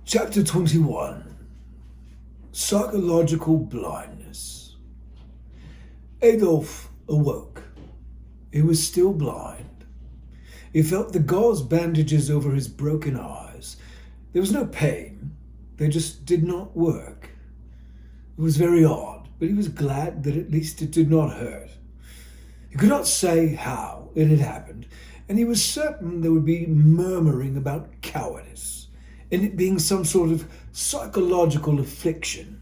Chapter 21. Psychological Blindness. Adolf awoke. He was still blind. He felt the gauze bandages over his broken eyes. There was no pain. They just did not work. It was very odd, but he was glad that at least it did not hurt. He could not say how it had happened, and he was certain there would be murmuring about cowardice, and it being some sort of psychological affliction.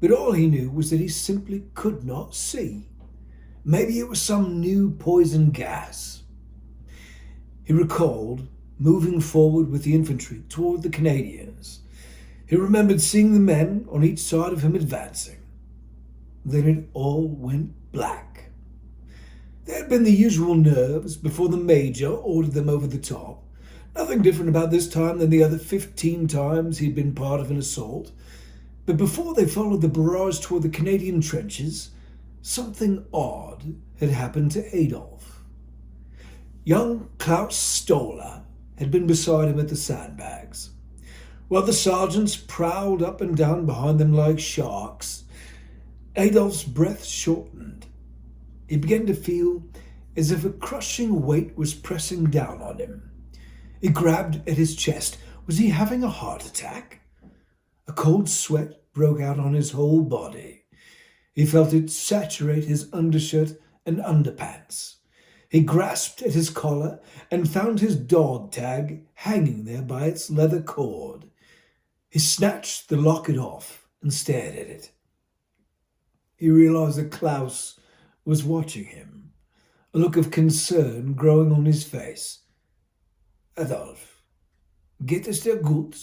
But all he knew was that he simply could not see. Maybe it was some new poison gas. He recalled moving forward with the infantry toward the Canadians. He remembered seeing the men on each side of him advancing. Then it all went black. There had been the usual nerves before the major ordered them over the top. Nothing different about this time than the other 15 times he'd been part of an assault. But before they followed the barrage toward the Canadian trenches, something odd had happened to Adolf. Young Klaus Stoller had been beside him at the sandbags. While the sergeants prowled up and down behind them like sharks, Adolf's breath shortened. He began to feel as if a crushing weight was pressing down on him. He grabbed at his chest. Was he having a heart attack? A cold sweat broke out on his whole body. He felt it saturate his undershirt and underpants. He grasped at his collar and found his dog tag hanging there by its leather cord. He snatched the locket off and stared at it. He realized that Klaus was watching him, a look of concern growing on his face. Adolf, geht es dir gut?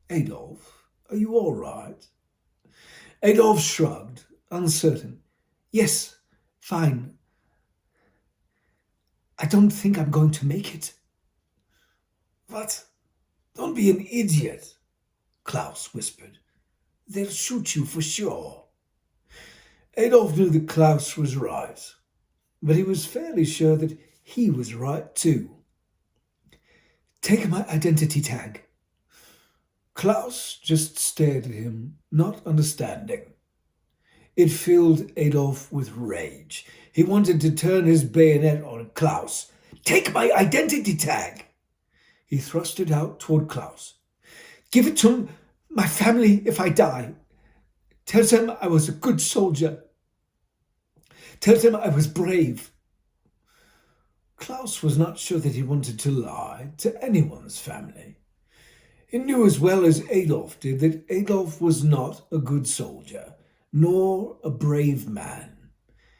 Adolf, are you all right? Adolf shrugged, uncertain. Yes, fine. I don't think I'm going to make it. What? Don't be an idiot, Klaus whispered. They'll shoot you for sure. Adolf knew that Klaus was right, but he was fairly sure that he was right too. Take my identity tag. Klaus just stared at him, not understanding. It filled Adolf with rage. He wanted to turn his bayonet on Klaus. Take my identity tag! He thrust it out toward Klaus. Give it to my family if I die. Tell them I was a good soldier. Tell them I was brave. Klaus was not sure that he wanted to lie to anyone's family. He knew as well as Adolf did that Adolf was not a good soldier, nor a brave man.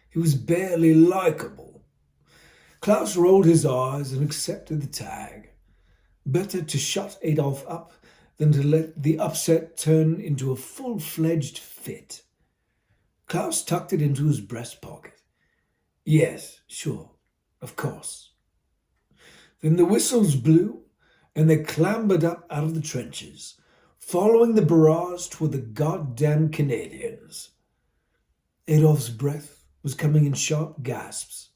He was barely likable. Klaus rolled his eyes and accepted the tag. Better to shut Adolf up than to let the upset turn into a full-fledged fit. Klaus tucked it into his breast pocket. Yes, sure, of course. Then the whistles blew, and they clambered up out of the trenches, following the barrage toward the goddamn Canadians. Adolf's breath was coming in sharp gasps.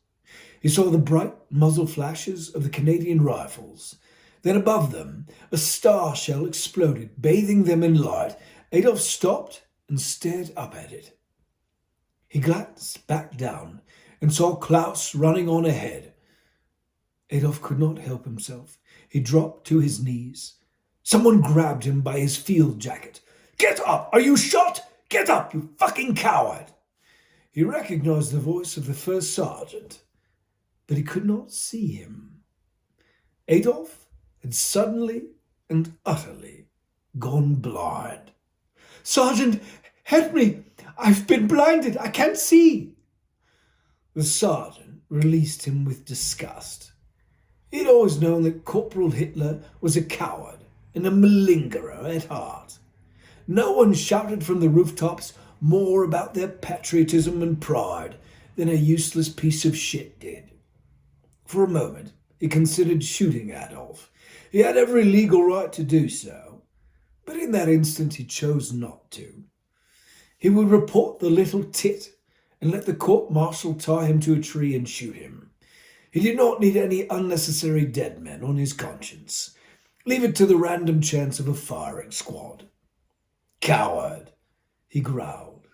He saw the bright muzzle flashes of the Canadian rifles. Then above them, a star shell exploded, bathing them in light. Adolf stopped and stared up at it. He glanced back down and saw Klaus running on ahead. Adolf could not help himself. He dropped to his knees. Someone grabbed him by his field jacket. Get up! Are you shot? Get up, you fucking coward! He recognized the voice of the first sergeant, but he could not see him. Adolf had suddenly and utterly gone blind. Sergeant, help me! I've been blinded! I can't see! The sergeant released him with disgust. He'd always known that Corporal Hitler was a coward and a malingerer at heart. No one shouted from the rooftops more about their patriotism and pride than a useless piece of shit did. For a moment, he considered shooting Adolf. He had every legal right to do so, but in that instant he chose not to. He would report the little tit and let the court-martial tie him to a tree and shoot him. He did not need any unnecessary dead men on his conscience. Leave it to the random chance of a firing squad. Coward, he growled.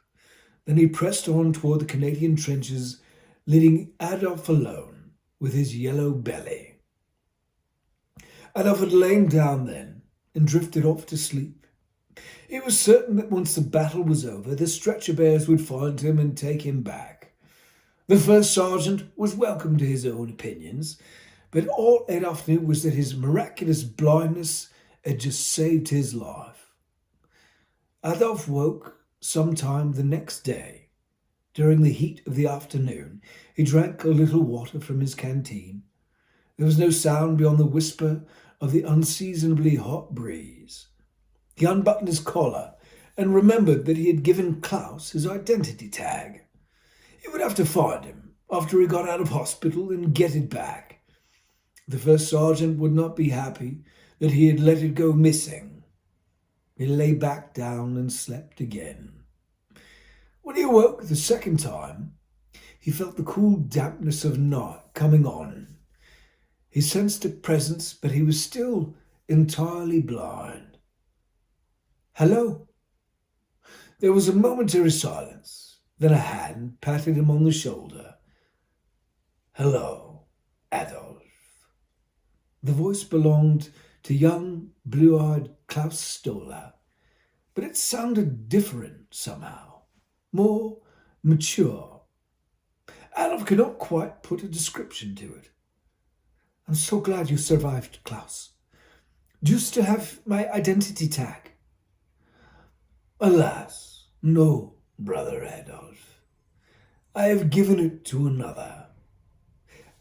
Then he pressed on toward the Canadian trenches, leaving Adolf alone with his yellow belly. Adolf had lain down then and drifted off to sleep. He was certain that once the battle was over, the stretcher bearers would find him and take him back. The first sergeant was welcome to his own opinions, but all Adolf knew was that his miraculous blindness had just saved his life. Adolf woke sometime the next day. During the heat of the afternoon, he drank a little water from his canteen. There was no sound beyond the whisper of the unseasonably hot breeze. He unbuttoned his collar and remembered that he had given Klaus his identity tag. He would have to find him after he got out of hospital and get it back. The first sergeant would not be happy that he had let it go missing. He lay back down and slept again. When he awoke the second time, he felt the cool dampness of night coming on. He sensed a presence, but he was still entirely blind. "Hello." There was a momentary silence. Then a hand patted him on the shoulder. "Hello, Adolf." The voice belonged to young, blue-eyed Klaus Stoller, but it sounded different somehow, more mature. Adolf could not quite put a description to it. "I'm so glad you survived, Klaus. Do you still have my identity tag?" "Alas, no, brother Adolf. I have given it to another."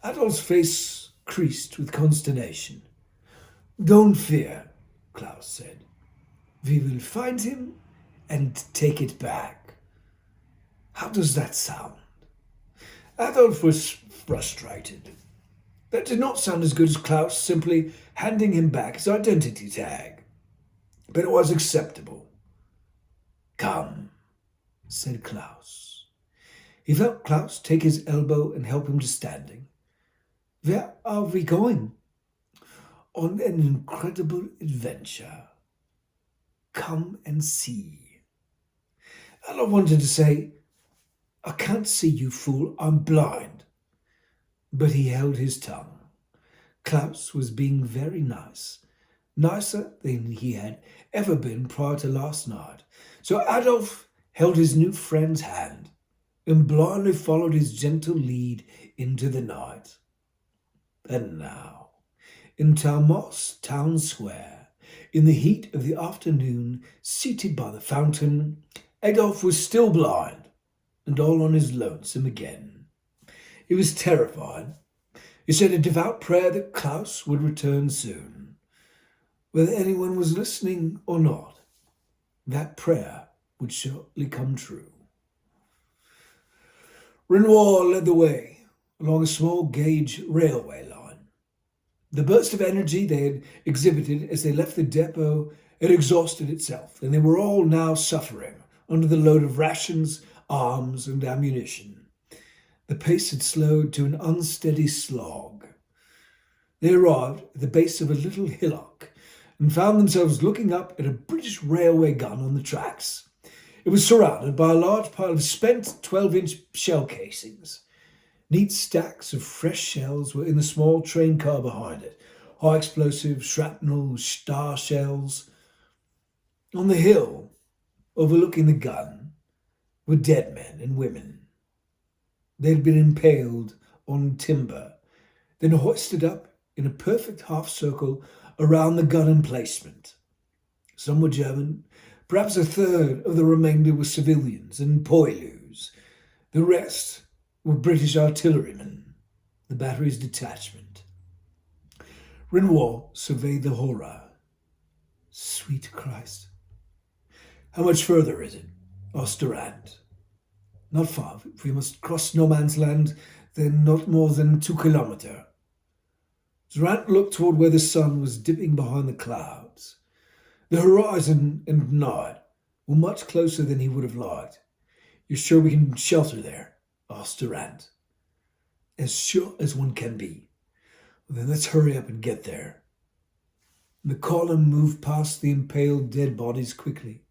Adolf's face creased with consternation. "Don't fear," Klaus said. "We will find him and take it back." How does that sound? Adolf was frustrated. That did not sound as good as Klaus simply handing him back his identity tag. But it was acceptable. "Come," said Klaus. He felt Klaus take his elbow and help him to standing. "Where are we going?" "On an incredible adventure. Come and see." Adolf wanted to say, "I can't see, you fool, I'm blind." But he held his tongue. Klaus was being very nice, nicer than he had ever been prior to last night. So Adolf held his new friend's hand and blindly followed his gentle lead into the night. And now, in Talmos town square, in the heat of the afternoon, seated by the fountain, Adolf was still blind and all on his lonesome again. He was terrified. He said a devout prayer that Klaus would return soon. Whether anyone was listening or not, that prayer would surely come true. Renoir led the way along a small gauge railway line. The burst of energy they had exhibited as they left the depot had exhausted itself, and they were all now suffering under the load of rations, arms, and ammunition. The pace had slowed to an unsteady slog. They arrived at the base of a little hillock and found themselves looking up at a British railway gun on the tracks. It was surrounded by a large pile of spent 12-inch shell casings. Neat stacks of fresh shells were in the small train car behind it. High explosive, shrapnel, star shells. On the hill, overlooking the gun, were dead men and women. They had been impaled on timber, then hoisted up in a perfect half circle around the gun emplacement. Some were German, perhaps a third of the remainder were civilians and poilus. The rest were British artillerymen, the battery's detachment. Renoir surveyed the horror. "Sweet Christ." "How much further is it?" asked Durand. "Not far. If we must cross no man's land, then not more than 2 kilometers. Durand looked toward where the sun was dipping behind the clouds. The horizon and night were much closer than he would have liked. "You're sure we can shelter there?" asked Durand. "As sure as one can be." "Well, then let's hurry up and get there." The column moved past the impaled dead bodies quickly,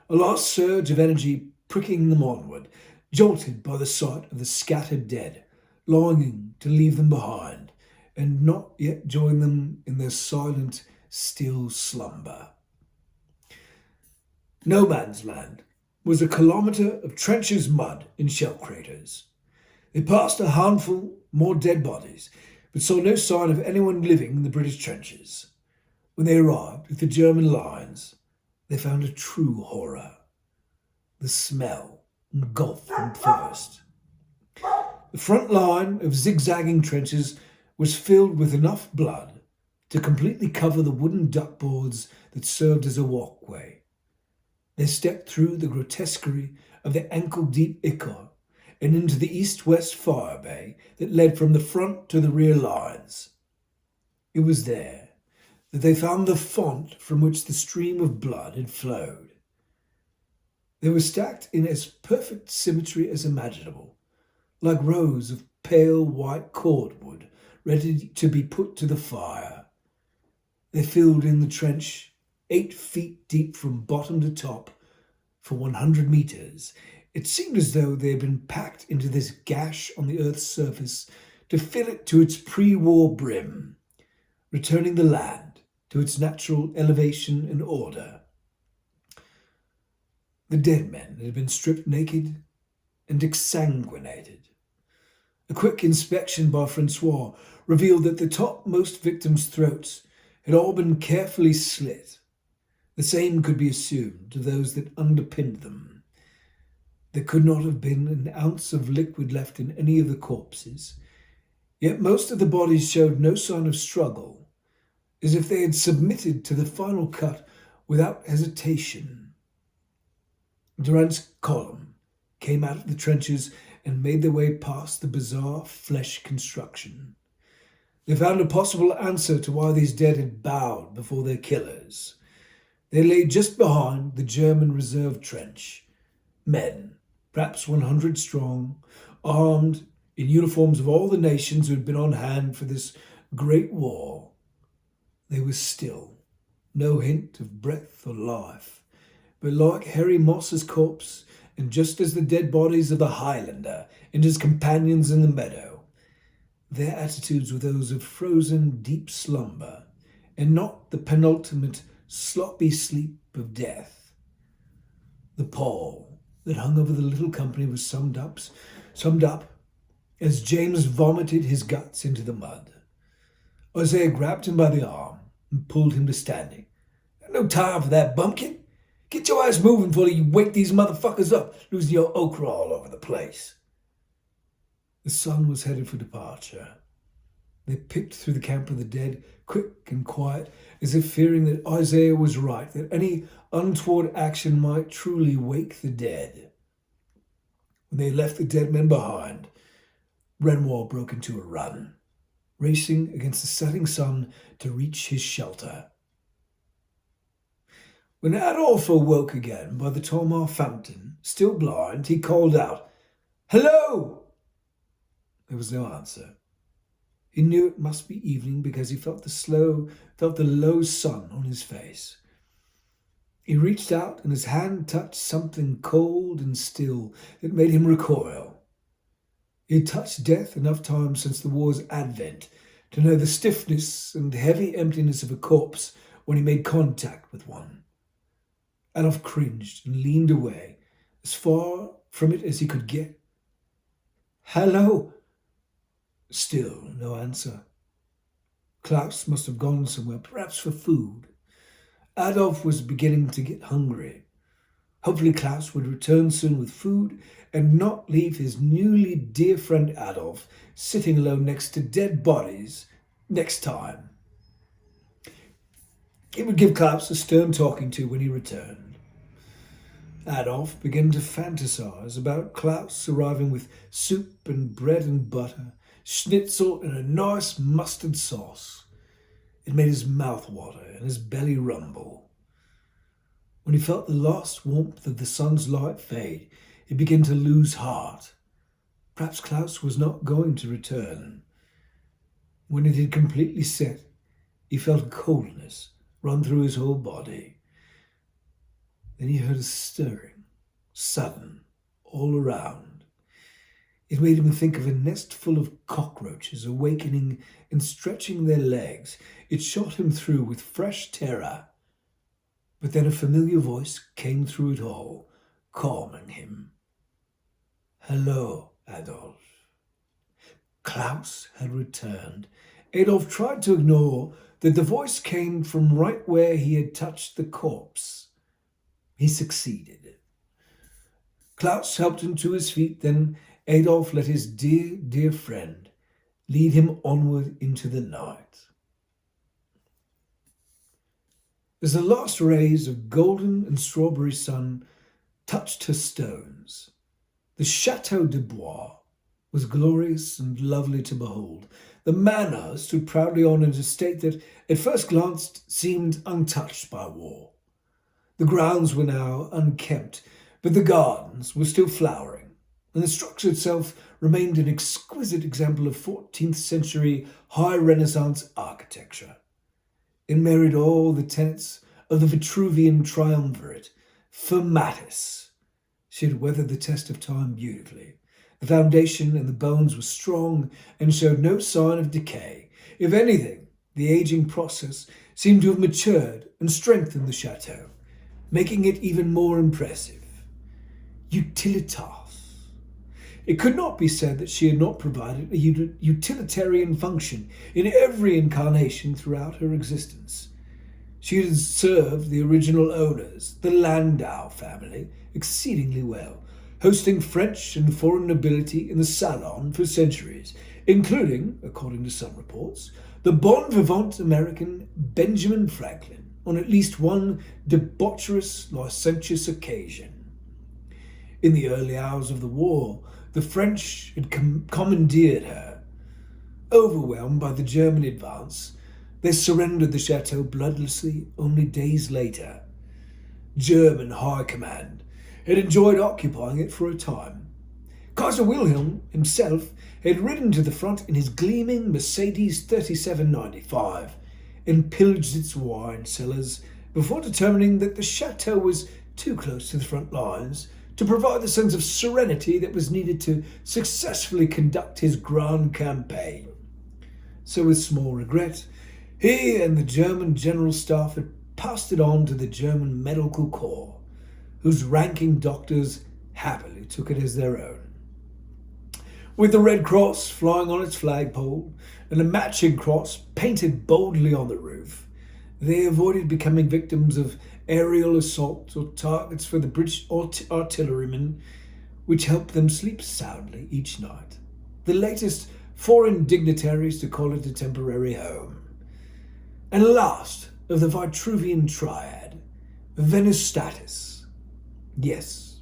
a last surge of energy pricking them onward, jolted by the sight of the scattered dead, longing to leave them behind and not yet join them in their silent, still slumber. No Man's Land was a kilometre of trenches, mud, and shell craters. They passed a handful more dead bodies, but saw no sign of anyone living in the British trenches. When they arrived with the German lines, they found a true horror. The smell engulfed them first. The front line of zigzagging trenches was filled with enough blood to completely cover the wooden duckboards that served as a walkway. They stepped through the grotesquerie of the ankle-deep ichor and into the east-west fire bay that led from the front to the rear lines. It was there that they found the font from which the stream of blood had flowed. They were stacked in as perfect symmetry as imaginable, like rows of pale white cordwood ready to be put to the fire. They filled in the trench 8 feet deep from bottom to top for 100 meters. It seemed as though they had been packed into this gash on the Earth's surface to fill it to its pre-war brim, returning the land to its natural elevation and order. The dead men had been stripped naked and exsanguinated. A quick inspection by Francois revealed that the topmost victims' throats had all been carefully slit. The same could be assumed of those that underpinned them. There could not have been an ounce of liquid left in any of the corpses, yet most of the bodies showed no sign of struggle, as if they had submitted to the final cut without hesitation. Durant's column came out of the trenches and made their way past the bizarre flesh construction. They found a possible answer to why these dead had bowed before their killers. They lay just behind the German reserve trench. Men, perhaps 100 strong, armed in uniforms of all the nations who had been on hand for this great war. They were still, no hint of breath or life, but like Harry Moss's corpse, and just as the dead bodies of the Highlander and his companions in the meadow, their attitudes were those of frozen deep slumber, and not the penultimate sloppy sleep of death. The pall that hung over the little company was summed up as James vomited his guts into the mud. Isaiah grabbed him by the arm and pulled him to standing. "No time for that, bumpkin. Get your ass moving before you wake these motherfuckers up, losing your okra all over the place." The sun was headed for departure. They picked through the camp of the dead, quick and quiet, as if fearing that Isaiah was right, that any untoward action might truly wake the dead. When they left the dead men behind, Renoir broke into a run, racing against the setting sun to reach his shelter. When Adolphe awoke again by the Tomar fountain, still blind, he called out, "Hello!" There was no answer. He knew it must be evening because he felt the low sun on his face. He reached out and his hand touched something cold and still that made him recoil. He had touched death enough times since the war's advent to know the stiffness and heavy emptiness of a corpse when he made contact with one. Adolphe cringed and leaned away, as far from it as he could get. "Hello!" Still no answer. Klaus must have gone somewhere, perhaps for food. Adolphe was beginning to get hungry. Hopefully Klaus would return soon with food and not leave his newly dear friend Adolphe sitting alone next to dead bodies next time. It would give Klaus a stern talking to when he returned. Adolphe began to fantasize about Klaus arriving with soup and bread and butter, schnitzel and a nice mustard sauce. It made his mouth water and his belly rumble. When he felt the last warmth of the sun's light fade, he began to lose heart. Perhaps Klaus was not going to return. When it had completely set, he felt a coldness, run through his whole body. Then he heard a stirring, sudden, all around. It made him think of a nest full of cockroaches awakening and stretching their legs. It shot him through with fresh terror. But then a familiar voice came through it all, calming him. "Hello, Adolf." Klaus had returned. Adolf tried to ignore that the voice came from right where he had touched the corpse. He succeeded. Klaus helped him to his feet, then Adolf let his dear, dear friend lead him onward into the night. As the last rays of golden and strawberry sun touched her stones, the Chateau de Blois was glorious and lovely to behold. The manor stood proudly on an estate that, at first glance, seemed untouched by war. The grounds were now unkempt, but the gardens were still flowering, and the structure itself remained an exquisite example of 14th century high Renaissance architecture. It married all the tenets of the Vitruvian triumvirate, firmatus. She had weathered the test of time beautifully. The foundation and the bones were strong and showed no sign of decay. If anything, the aging process seemed to have matured and strengthened the chateau, making it even more impressive. Utilitas. It could not be said that she had not provided a utilitarian function in every incarnation throughout her existence. She had served the original owners, the Landau family, exceedingly well, hosting French and foreign nobility in the salon for centuries, including, according to some reports, the bon vivant American Benjamin Franklin on at least one debaucherous, licentious occasion. In the early hours of the war, the French had commandeered her. Overwhelmed by the German advance, they surrendered the chateau bloodlessly only days later. German high command had enjoyed occupying it for a time. Kaiser Wilhelm himself had ridden to the front in his gleaming Mercedes 3795 and pillaged its wine cellars before determining that the chateau was too close to the front lines to provide the sense of serenity that was needed to successfully conduct his grand campaign. So with small regret, he and the German general staff had passed it on to the German Medical Corps, whose ranking doctors happily took it as their own. With the Red Cross flying on its flagpole and a matching cross painted boldly on the roof, they avoided becoming victims of aerial assault or targets for the British artillerymen, which helped them sleep soundly each night. The latest foreign dignitaries to call it a temporary home. And last of the Vitruvian triad, Venustatus. Yes,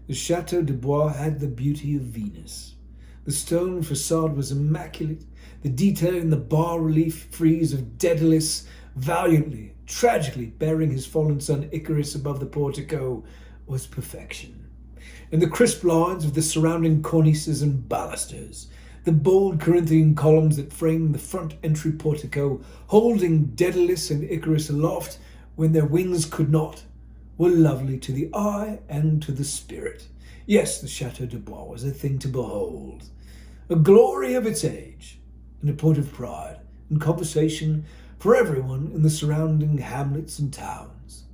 the Chateau de Blois had the beauty of Venus. The stone facade was immaculate. The detail in the bas-relief frieze of Daedalus, valiantly, tragically bearing his fallen son Icarus above the portico, was perfection. And the crisp lines of the surrounding cornices and balusters, the bold Corinthian columns that framed the front entry portico, holding Daedalus and Icarus aloft when their wings could not, were lovely to the eye and to the spirit. Yes, the Chateau de Blois was a thing to behold, a glory of its age, and a point of pride and conversation for everyone in the surrounding hamlets and towns.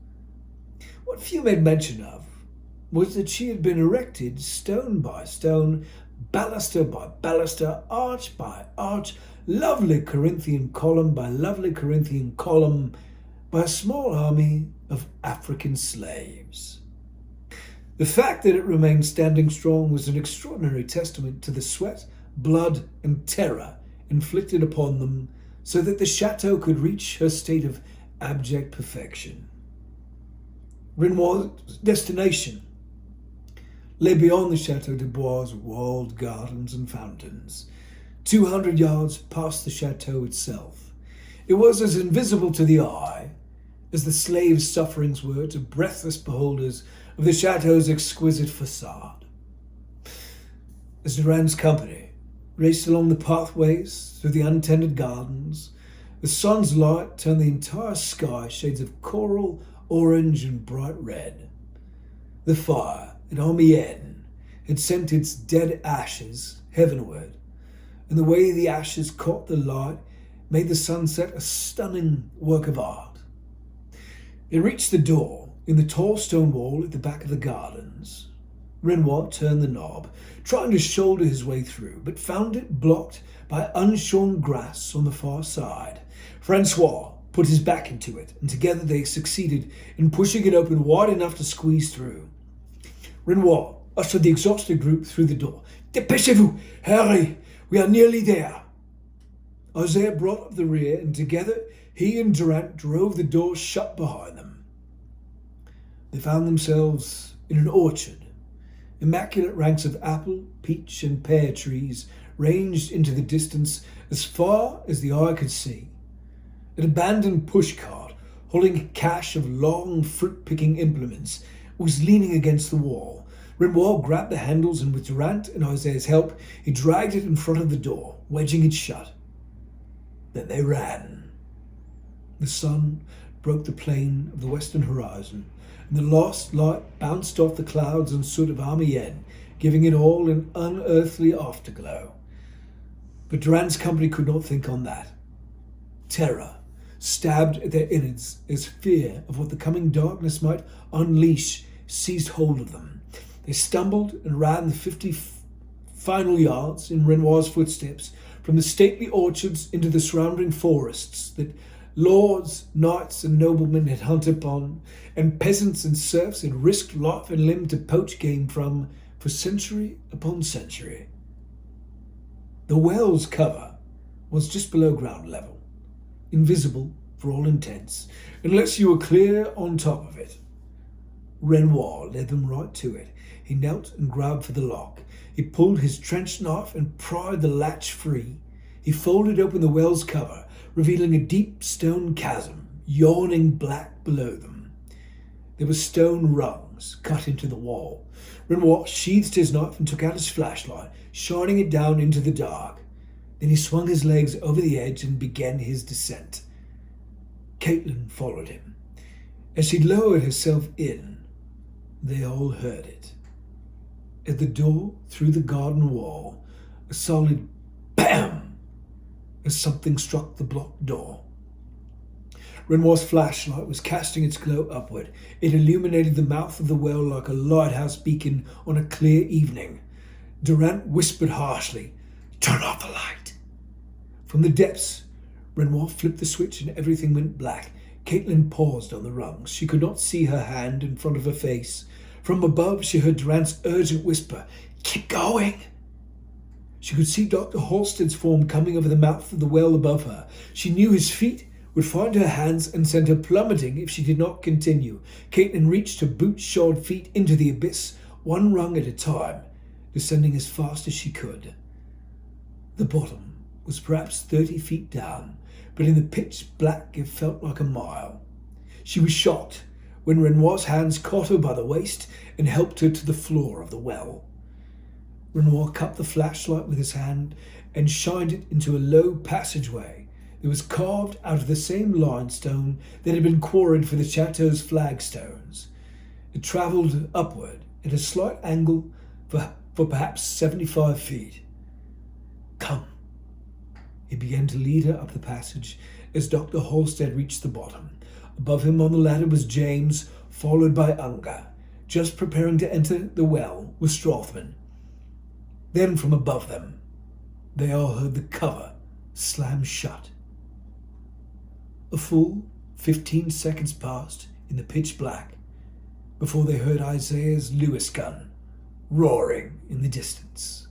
What few made mention of was that she had been erected stone by stone, baluster by baluster, arch by arch, lovely Corinthian column by lovely Corinthian column, by a small army of African slaves. The fact that it remained standing strong was an extraordinary testament to the sweat, blood, and terror inflicted upon them so that the chateau could reach her state of abject perfection. Renoir's destination lay beyond the Chateau de Blois' walled gardens and fountains, 200 yards past the chateau itself. It was as invisible to the eye as the slaves' sufferings were to breathless beholders of the chateau's exquisite facade. As Durand's company raced along the pathways through the untended gardens, The sun's light turned the entire sky shades of coral, orange, and bright red. The fire at Amiens had sent its dead ashes heavenward, and the way the ashes caught the light made the sunset a stunning work of art. They reached the door in the tall stone wall at the back of the gardens. Renoir turned the knob, trying to shoulder his way through, but found it blocked by unshorn grass on the far side. Francois put his back into it, and together they succeeded in pushing it open wide enough to squeeze through. Renoir ushered the exhausted group through the door. "Dépêchez-vous! Hurry! We are nearly there!" Isaiah brought up the rear, and together he and Durant drove the door shut behind them. They found themselves in an orchard. Immaculate ranks of apple, peach, and pear trees ranged into the distance as far as the eye could see. An abandoned pushcart, holding a cache of long fruit-picking implements, was leaning against the wall. Renoir grabbed the handles, and with Durant and Isaiah's help, he dragged it in front of the door, wedging it shut. Then they ran. The sun broke the plain of the western horizon, and the lost light bounced off the clouds and soot of Amiens, giving it all an unearthly afterglow. But Durant's company could not think on that. Terror stabbed at their innards as fear of what the coming darkness might unleash seized hold of them. They stumbled and ran the 50 final yards in Renoir's footsteps from the stately orchards into the surrounding forests that lords, knights, and noblemen had hunted upon, and peasants and serfs had risked life and limb to poach game from for century upon century. The well's cover was just below ground level, invisible for all intents, unless you were clear on top of it. Renoir led them right to it. He knelt and grabbed for the lock. He pulled his trench knife and pried the latch free. He folded open the well's cover, revealing a deep stone chasm, yawning black below them. There were stone rungs cut into the wall. Renoir sheathed his knife and took out his flashlight, shining it down into the dark. Then he swung his legs over the edge and began his descent. Caitlin followed him. As she lowered herself in, they all heard it. At the door through the garden wall, a solid BAM! As something struck the blocked door. Renoir's flashlight was casting its glow upward. It illuminated the mouth of the well like a lighthouse beacon on a clear evening. Durant whispered harshly, "Turn off the light." From the depths, Renoir flipped the switch and everything went black. Caitlin paused on the rungs. She could not see her hand in front of her face. From above, she heard Durant's urgent whisper, "Keep going." She could see Dr. Halstead's form coming over the mouth of the well above her. She knew his feet would find her hands and send her plummeting if she did not continue. Caitlin reached her boot-shod feet into the abyss, one rung at a time, descending as fast as she could. The bottom was perhaps 30 feet down, but in the pitch black it felt like a mile. She was shocked when Renoir's hands caught her by the waist and helped her to the floor of the well. Renoir cupped the flashlight with his hand and shined it into a low passageway that was carved out of the same limestone that had been quarried for the chateau's flagstones. It travelled upward at a slight angle for perhaps 75 feet. "Come." He began to lead her up the passage as Dr. Halstead reached the bottom. Above him on the ladder was James, followed by Unger. Just preparing to enter the well was Strothman. Then from above them, they all heard the cover slam shut. A full 15 seconds passed in the pitch black before they heard Isaiah's Lewis gun roaring in the distance.